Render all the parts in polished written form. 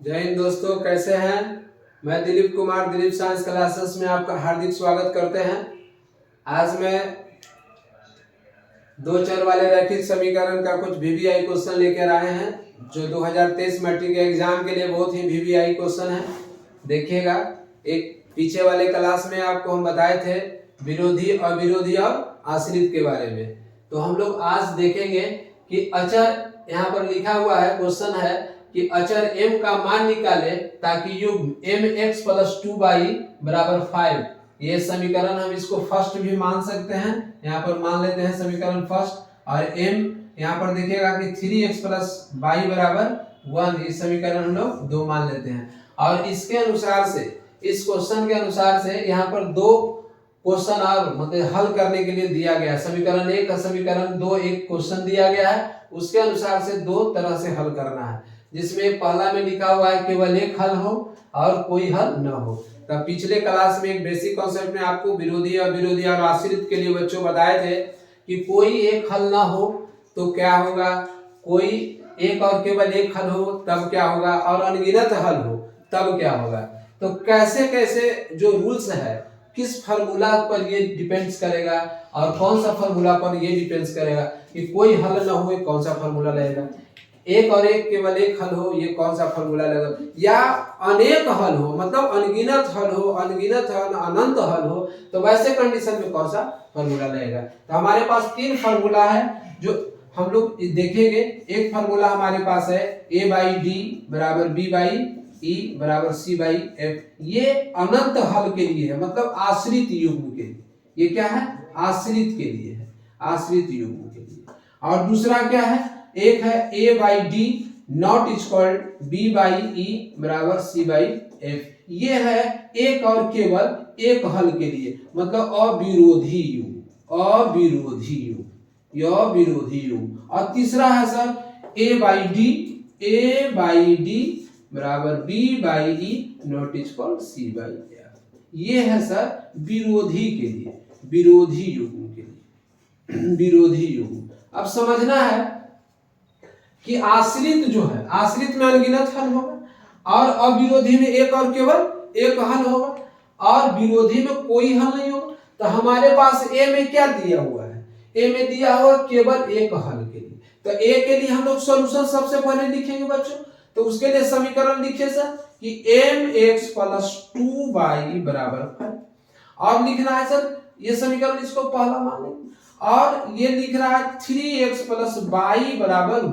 जय हिंद दोस्तों, कैसे हैं। मैं दिलीप कुमार, दिलीप साइंस क्लासेस में आपका हार्दिक स्वागत करते हैं। आज मैं दो चर वाले रैखिक समीकरण का कुछ वीवीआई क्वेश्चन लेकर आए हैं, जो 2023 मैट्रिक एग्जाम के लिए बहुत ही वीवीआई क्वेश्चन है। देखिएगा, एक पीछे वाले क्लास में आपको हम बताए थे विरोधी, अविरोधी और आश्रित के बारे में। तो हम लोग आज देखेंगे कि अचर, यहाँ पर लिखा हुआ है, क्वेश्चन है कि अचर m का मान निकाले ताकि युग्म mx + 2y = 5। ये समीकरण हम इसको फर्स्ट भी मान सकते हैं, यहाँ पर मान लेते हैं समीकरण फर्स्ट। और m यहाँ पर देखिएगा कि 3x + y = 1, इस समीकरण हम लोग 2 मान लेते हैं। और इसके अनुसार से, इस क्वेश्चन के अनुसार से यहाँ पर दो क्वेश्चन और मतलब हल करने के लिए दिया गया है। समीकरण 1 और समीकरण 2 एक क्वेश्चन दिया गया है, उसके अनुसार से दो तरह से हल करना है, जिसमें पहला में लिखा हुआ है केवल एक हल हो और कोई हल न हो। तब पिछले क्लास में एक बेसिक कॉन्सेप्ट में आपको विरोधी, अविरोधी और आश्रित के लिए बच्चों बताए थे कि कोई एक हल ना हो तो क्या होगा, कोई एक और केवल एक हल हो तब क्या होगा, और अनगिनत हल हो तब क्या होगा। तो कैसे कैसे जो रूल्स है, किस फार्मूला पर ये डिपेंड्स करेगा और कौन सा फार्मूला पर ये डिपेंड्स करेगा कि कोई हल ना हो कौन सा फार्मूला लगेगा, एक और एक केवल एक हल हो ये कौन सा फार्मूला लगेगा, या अनेक हल हो मतलब अनगिनत हल हो, अनगिनत हल, अनंत हल हो, तो वैसे कंडीशन में कौन सा फार्मूला लगेगा। तो हमारे पास 3 फार्मूला है जो हम लोग देखेंगे। एक फार्मूला हमारे पास है a/d = b/e = c/f। ये अनंत हल के लिए है, मतलब आश्रित युग्म के लिए। ये क्या है, आश्रित के लिए है, आश्रित युग्म के लिए। और दूसरा क्या है, एक है a/d ≠ b/e = c/f। ये है एक और केवल एक हल के लिए, मतलब अविरोधी युग्म, अविरोधी युग्म, यह विरोधी युग्म। और तीसरा है सर a/d = b/e ≠ c/f। ये है सर विरोधी के लिए, विरोधी युग्म के लिए, विरोधी युग्म। अब समझना है कि आश्रित जो है, आश्रित में अनगिनत हल होगा और अविरोधी में एक और केवल एक हल होगा और विरोधी में कोई हल नहीं होगा। तो हमारे पास ए में क्या दिया हुआ है, ए में दिया हुआ केवल एक हल के लिए। तो ए के लिए हम लोग सॉल्यूशन सबसे पहले लिखेंगे बच्चों। तो उसके लिए समीकरण लिखिए सर कि mx + 2y = 5। और लिखना है सर, ये समीकरण इसको पहला मान लेंगे। और ये लिख रहा है 3x + y =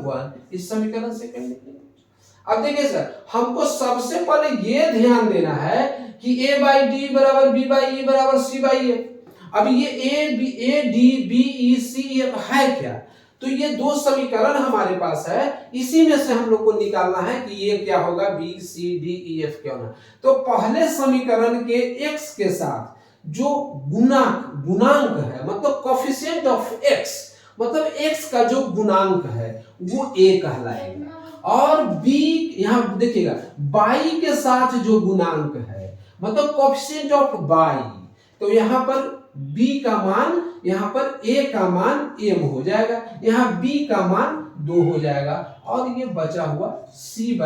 1, इस समीकरण से कर लेंगे। अब देखिए सर, हमको सबसे पहले ये ध्यान देना है कि a/d = b/e = c/f। अब ये a d b e c f है क्या, तो ये दो समीकरण हमारे पास है, इसी में से हम लोग को निकालना है कि ये क्या होगा, b c d e f क्या होना। तो पहले समीकरण के x के साथ जो गुणांक है, मतलब कोफिशिएंट ऑफ x, मतलब x का जो गुणांक है वो a कहलाएगा। और b, यहां देखिएगा y के साथ जो गुणांक है, मतलब कोफिशिएंट ऑफ y, तो यहां पर b का मान, यहां पर a का मान m हो जाएगा, यहां b का मान 2 हो जाएगा और ये बचा हुआ c =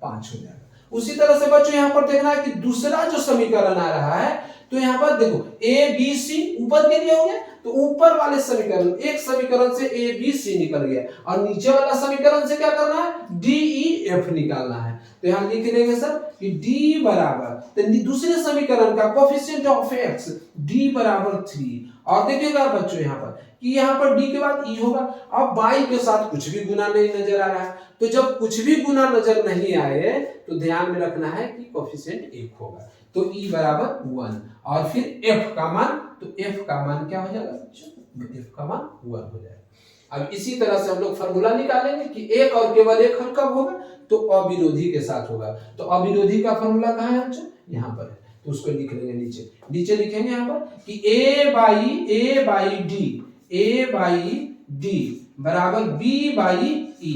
5 हो जाएगा। उसी तरह से बच्चों यहां पर देखना है कि दूसरा जो समीकरण आ रहा है, तो यहां पर देखो a b c ऊपर के लिए हो गया, तो ऊपर वाले समीकरण, एक समीकरण से a b c निकल गया और नीचे वाला समीकरण से क्या करना है, d e f निकालना है। तो यहां लिख लेंगे सर कि d बराबर, तो दूसरे समीकरण का कोफिशिएंट ऑफ x d = 3। और देखिएगा बच्चों यहां पर कि यहां पर d के बाद e होगा। अब y के साथ कुछ भी गुना नहीं नजर आ रहा है, तो जब कुछ भी गुना नजर नहीं आए तो ध्यान में रखना है कि कोफिशिएंट 1 होगा, तो e = 1। और फिर f का मान, तो f का मान क्या हो जाएगा बच्चों, f का मान 1 हो जाएगा। अब इसी तरह से हम लोग फार्मूला निकालेंगे कि एक और केवल एक हल कब होगा, तो अविरोधी के साथ होगा। तो अविरोधी का फार्मूला कहाँ है बच्चों, यहाँ पर है, तो उसको लिख लेंगे नीचे। नीचे लिखेंगे यहाँ पर कि a/d = b/e =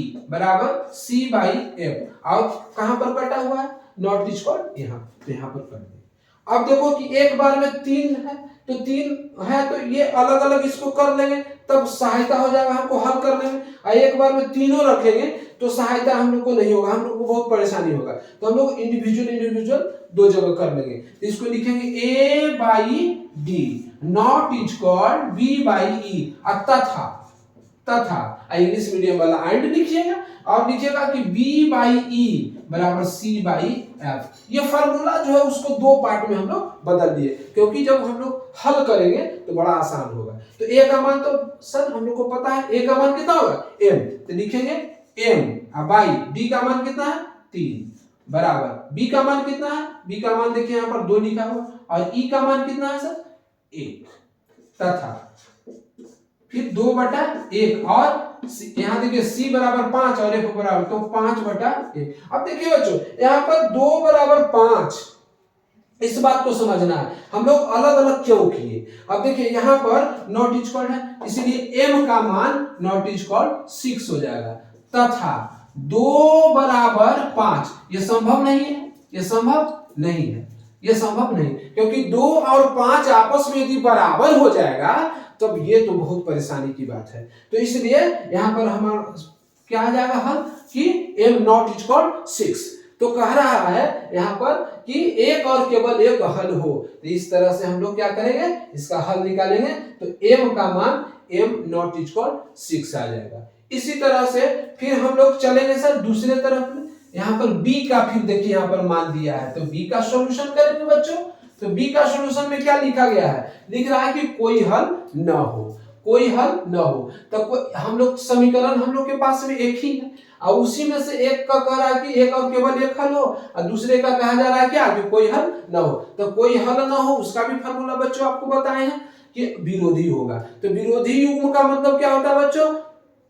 c/f। और कहां पर कटा हुआ है, नॉट इक्वल यहाँ, तो यहाँ पर कर दे। अब देखो कि एक बार में 3 है, तो 3 है तो ये अलग अलग इसको कर लेंगे, तब सहायता हो जाएगा हमको हल करने में। और एक बार में तीनों रखेंगे तो सहायता हम लोग को नहीं होगा, हम लोग को बहुत परेशानी होगा। तो हम लोग इंडिविजुअल 2 जगह कर लेंगे। तो इसको लिखेंगे a by d not equal b by e, तथा इंग्लिश मीडियम वाला एंड लिखिएगा और लिखिएगा कि b बाई ई बराबर c बाई एफ। ये फार्मूला जो है उसको 2 पार्ट में हम लोग बदल दिए, क्योंकि जब हम लोग हल करेंगे तो बड़ा आसान होगा। तो a का मान तो सर हम लोग को पता है, a का मान कितना होगा m, तो लिखेंगे m बाई d का मान कितना है 3 बराबर b का मान कितना है, b का मान देखिए यहाँ पर 2 लिखा हुआ, और e का मान कितना है सर 1, तथा फिर 2/1 और यहाँ देखिए c बराबर 5 और f बराबर तो 5/1। अब देखिए बच्चों यहाँ पर 2 बराबर 5, इस बात को समझना है हम लोग अलग अलग क्यों किए। अब देखिए यहाँ पर नॉट इक्वल है, इसीलिए m का मान नॉट इक्वल 6 हो जाएगा, तथा 2 बराबर 5 ये संभव नहीं है, ये संभव नहीं है, ये संभव नहीं, क्योंकि 2 और 5 आपस में यदि बराबर हो जाएगा तब ये तो बहुत परेशानी की बात है। तो इसलिए यहाँ पर हमारा क्या आ जाएगा हल कि m नॉट इक्वल 6। तो कह रहा है यहाँ पर कि एक और केवल एक हल हो, तो इस तरह से हम लोग क्या करेंगे इसका हल निकालेंगे, तो m का मान m नॉट इक्वल 6 आ जाएगा। इसी तरह से फिर हम लोग चलेंगे सर दूसरे तरफ में, यहाँ पर b का फिर देखिए यहाँ पर मान दिया है, तो b का सॉल्यूशन करेंगे बच्चों। तो b का सॉल्यूशन में क्या लिखा गया है, लिख रहा है कि कोई हल न हो, कोई हल न हो। तो हम लोग समीकरण हम लोग के पास में एक ही है, और उसी में से एक का कह रहा है कि एक और केवल एक हल हो, और दूसरे का कहा जा रहा है क्या कि कोई हल न हो। तो कोई हल न हो उसका भी फार्मूला बच्चों आपको बताए हैं कि विरोधी होगा। तो विरोधी युग्म का मतलब क्या होता है बच्चों,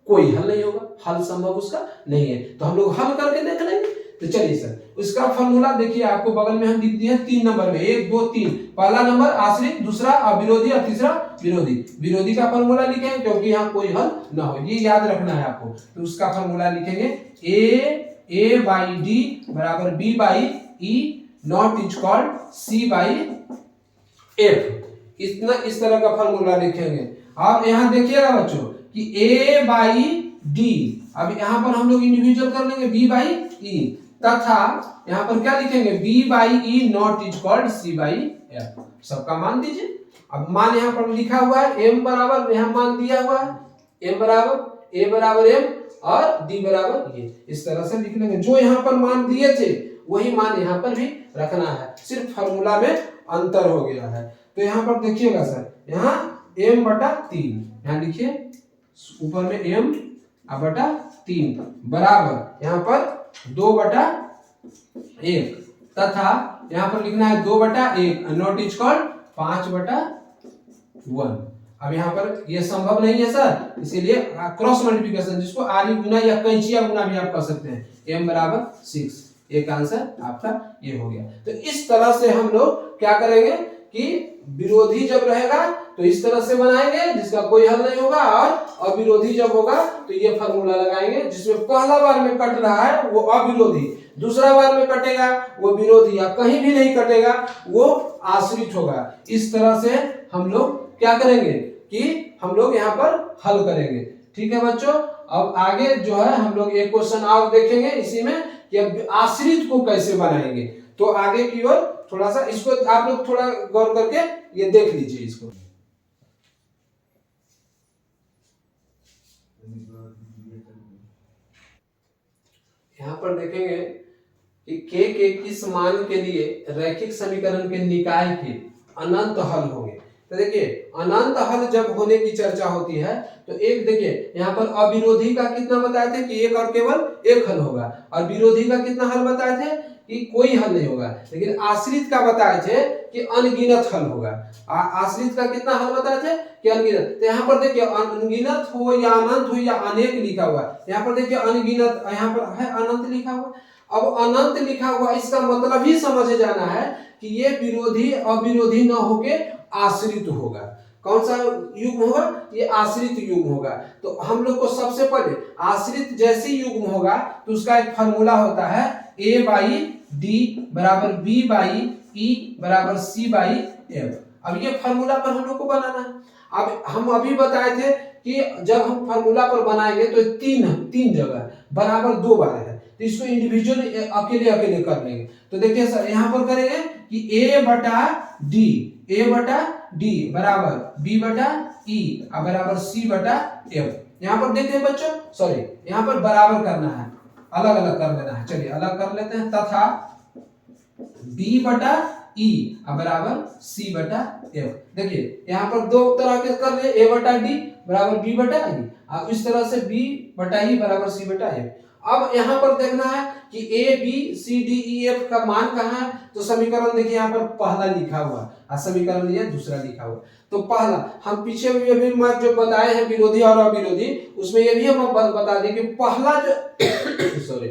कोई हल नहीं होगा, हल संभव उसका नहीं है। तो हम लोग हल करके देख लेंगे। तो चलिए सर उसका फार्मूला देखिए आपको बगल में हम लिख दिए 3 नंबर में, 1 2 3। पहला नंबर आश्रित, दूसरा अविरोधी और तीसरा विरोधी। विरोधी का फार्मूला लिखेंगे क्योंकि यहाँ कोई हल ना हो, ये याद रखना है आपको। तो उसका फार्मूला लिखेंगे a बाई डी बराबर b by E not equal c by f। इतना इस तरह का फार्मूला लिखेंगे। अब यहाँ देखिएगा बच्चों कि a बाई डी, अब यहाँ पर हम लोग इंडिविजुअल कर लेंगे b बाई ई, तथा यहाँ पर क्या लिखेंगे b by E not equal c by F. सबका मान दीजिए। अब मान यहाँ पर लिखा हुआ है m बराबर, यहाँ मान दिया हुआ है m बराबर a बराबर m और d बराबर ये, इस तरह से लिख लेंगे। जो यहाँ पर मान दिए थे वही मान यहाँ पर भी रखना है, सिर्फ फार्मूला में अंतर हो गया है। तो यहाँ पर देखिएगा सर, यहाँ m/3 यहाँ लिखिए ऊपर में m/3 बराबर यहाँ पर 2/1, तथा यहाँ पर लिखना है 2/1 नॉट इक्वल 5/1। अब यहाँ पर ये संभव नहीं है सर, इसीलिए क्रॉस मल्टीप्लिकेशन जिसको आरी गुना या कैंचिया गुना भी आप कर सकते हैं, m बराबर 6। एक आंसर आपका ये हो गया। तो इस तरह से हम लोग क्या करेंगे कि विरोधी जब रहेगा तो इस तरह से बनाएंगे जिसका कोई हल नहीं होगा, और अविरोधी जब होगा तो ये फार्मूला लगाएंगे जिसमें पहला बार में कट रहा है वो अविरोधी, दूसरा बार में कटेगा वो विरोधी, या कहीं भी नहीं कटेगा वो आश्रित होगा। इस तरह से हम लोग क्या करेंगे कि हम लोग यहाँ पर हल करेंगे। ठीक है बच्चों, अब आगे जो है हम लोग एक क्वेश्चन और देखेंगे इसी में कि अब आश्रित को कैसे बनाएंगे। तो आगे की ओर थोड़ा सा इसको आप लोग थोड़ा गौर करके ये देख लीजिए इसको। यहाँ पर देखेंगे कि के किस मान के लिए रैखिक समीकरण के निकाय के अनंत हल होंगे। तो देखिए अनंत हल जब होने की चर्चा होती है तो एक देखिए यहाँ पर अविरोधी का कितना बताए थे कि एक और केवल एक हल होगा, और विरोधी का कितना हल बताए थे कि कोई हल नहीं होगा। लेकिन आश्रित का बताए थे कि अनगिनत हल होगा। आश्रित का कितना हल बताए थे कि अनगिनत। तो यहाँ पर देखिए अनगिनत हो या अनंत हो या अनेक लिखा हुआ, यहाँ पर देखिए अनगिनत, यहाँ पर है अनंत लिखा हुआ। अब अनंत लिखा हुआ इसका मतलब ही समझ जाना है कि ये विरोधी अविरोधी न होके आश्रित होगा। कौन सा युग्म होगा, ये आश्रित युग्म होगा। तो हम लोग को सबसे पहले आश्रित जैसी युग्म होगा तो उसका एक फार्मूला होता है a बाई डी बराबर b बाई ई बराबर c बाई f। अब ये फार्मूला पर हम लोग को बनाना है। अब हम अभी बताए थे कि जब हम फार्मूला पर बनाएंगे तो तीन जगह बराबर 2 बार है, तो इसको इंडिविजुअल अकेले अकेले कर लेंगे। तो देखिए सर यहाँ पर करेंगे कि a बटा डी बराबर b बटा e बराबर c बटा f। यहाँ पर देखिए बच्चों, सॉरी यहाँ पर बराबर करना है, अलग अलग कर लेना है। चलिए अलग कर लेते हैं। तथा b बटा e बराबर c बटा f। देखिए यहाँ पर दो तरह के कर लिए, a बटा d बराबर b बटा e, अब इस तरह से b बटा e बराबर c बटा f। अब यहाँ पर देखना है कि a b c d e f का मान कहाँ है, तो समीकरण देखिए यहाँ पर पहला लिखा हुआ है, समीकरण ये दूसरा लिखा हुआ। तो पहला हम पीछे भी अभी जो बताए हैं विरोधी और अविरोधी, उसमें ये भी हम बता दें कि पहला जो सॉरी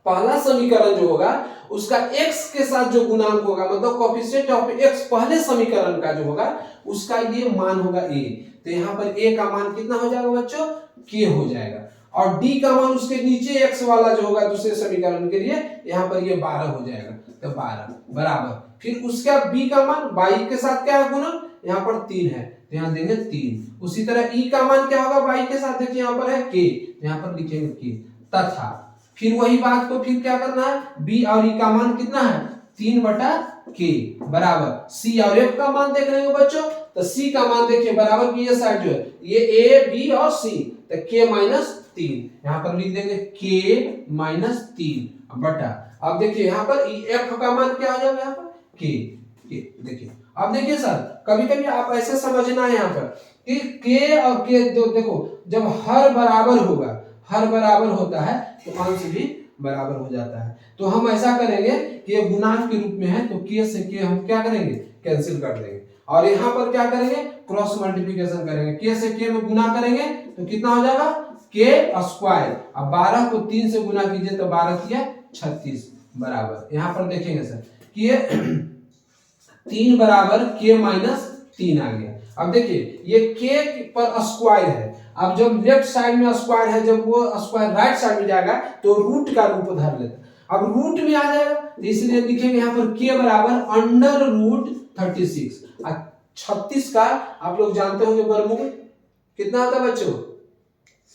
पहला समीकरण जो होगा उसका x के साथ जो गुणांक होगा, मतलब कोएफिशिएंट ऑफ x पहले समीकरण का जो होगा उसका ये मान होगा a। तो यहाँ पर a का मान कितना हो जाएगा बच्चों, k हो जाएगा, और d का मान उसके नीचे x वाला जो होगा दूसरे समीकरण के लिए यहाँ पर ये 12 हो जाएगा। तो 12 बराबर, फिर उसका b का मान y के साथ क्या है गुणन, यहाँ पर 3 है तो यहाँ देंगे 3। उसी तरह e का मान क्या होगा y के साथ, देखिए यहाँ पर है k, यहाँ पर लिखेंगे k। तथा फिर वही बात को फिर क्या करना है, b और e का मान कितना है 3 बटा k बराबर c और f का मान देख रहे हो बच्चों, तो c का मान देखिए बराबर की ये साइड जो है ये a b और c, तो k माइनस 3 यहाँ पर लिख देंगे k माइनस 3 बटा, अब देखिए यहाँ पर f का मान क्या हो जाएगा यहाँ पर k देखिए। अब देखिए सर कभी कभी आप ऐसे समझना है यहाँ पर कि k और k देखो जब हर बराबर होगा, हर बराबर होता है तो अंश भी बराबर हो जाता है। तो हम ऐसा करेंगे कि ये गुणांक के रूप में है तो k से k हम क्या करेंगे कैंसिल कर देंगे, और यहाँ पर क्या करेंगे क्रॉस मल्टीप्लिकेशन करेंगे, k से k में गुना करेंगे तो कितना हो जाएगा k स्क्वायर। अब 12 को 3 से गुना कीजिए तो 12 किया 36 बराबर, यहाँ पर देखेंगे सर कि ये 3 बराबर k माइनस 3 आ गया। अब देखिए ये k पर स्क्वायर है, अब जब लेफ्ट साइड में स्क्वायर है, जब वो स्क्वायर राइट साइड में जाएगा तो रूट का रूप धर लेता है। अब रूट में आ जाएगा तो इसलिए लिखेंगे यहाँ पर k बराबर अंडर रूट 36। 36 का आप लोग जानते होंगे वर्गमूल कितना होता है बच्चों,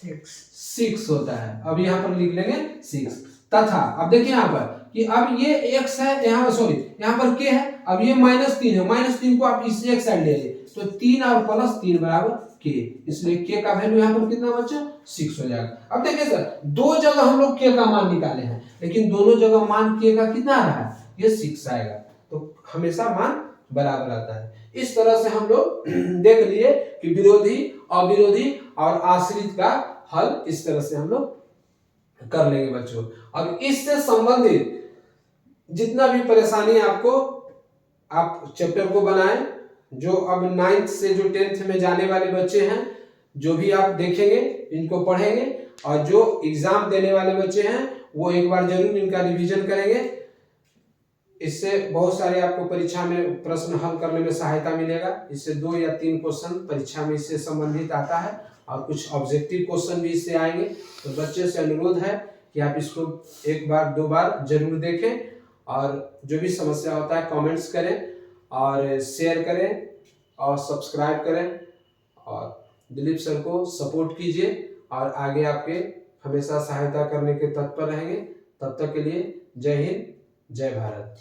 6 होता है। अब यहाँ पर लिख लेंगे 6। तथा अब देखिए यहाँ पर कि अब ये x है, यहाँ सॉरी यहाँ पर k है, अब ये -3 है, -3 को आप इस एक साइड ले लीजिए तो 3 और +3 बराबर k, इसलिए k का वैल्यू यहाँ पर कितना बच्चों 6 हो जाएगा। अब देखिए सर दो जगह हम लोग k का मान निकाले हैं, लेकिन दोनों जगह मान k का कितना आ रहा है, ये 6 आएगा, तो हमेशा मान बराबर आता है। इस तरह से हम लोग देख लिए कि विरोधी अविरोधी और आश्रित का हल इस तरह से हम लोग कर लेंगे बच्चों। अब इससे संबंधित जितना भी परेशानी आपको, आप चैप्टर को बनाएं, जो अब 9th से जो 10th में जाने वाले बच्चे हैं, जो भी आप देखेंगे इनको पढ़ेंगे, और जो एग्जाम देने वाले बच्चे हैं वो एक बार जरूर इनका रिवीजन करेंगे। इससे बहुत सारे आपको परीक्षा में प्रश्न हल करने में सहायता मिलेगा। इससे 2 या 3 क्वेश्चन परीक्षा में इससे संबंधित आता है, और कुछ ऑब्जेक्टिव क्वेश्चन भी इससे आएंगे। तो बच्चे से अनुरोध है कि आप इसको 1 बार 2 बार जरूर देखें, और जो भी समस्या होता है कमेंट्स करें और शेयर करें और सब्सक्राइब करें, और दिलीप सर को सपोर्ट कीजिए, और आगे आपके हमेशा सहायता करने के तत्पर रहेंगे। तब तक के लिए जय हिंद, जय भारत।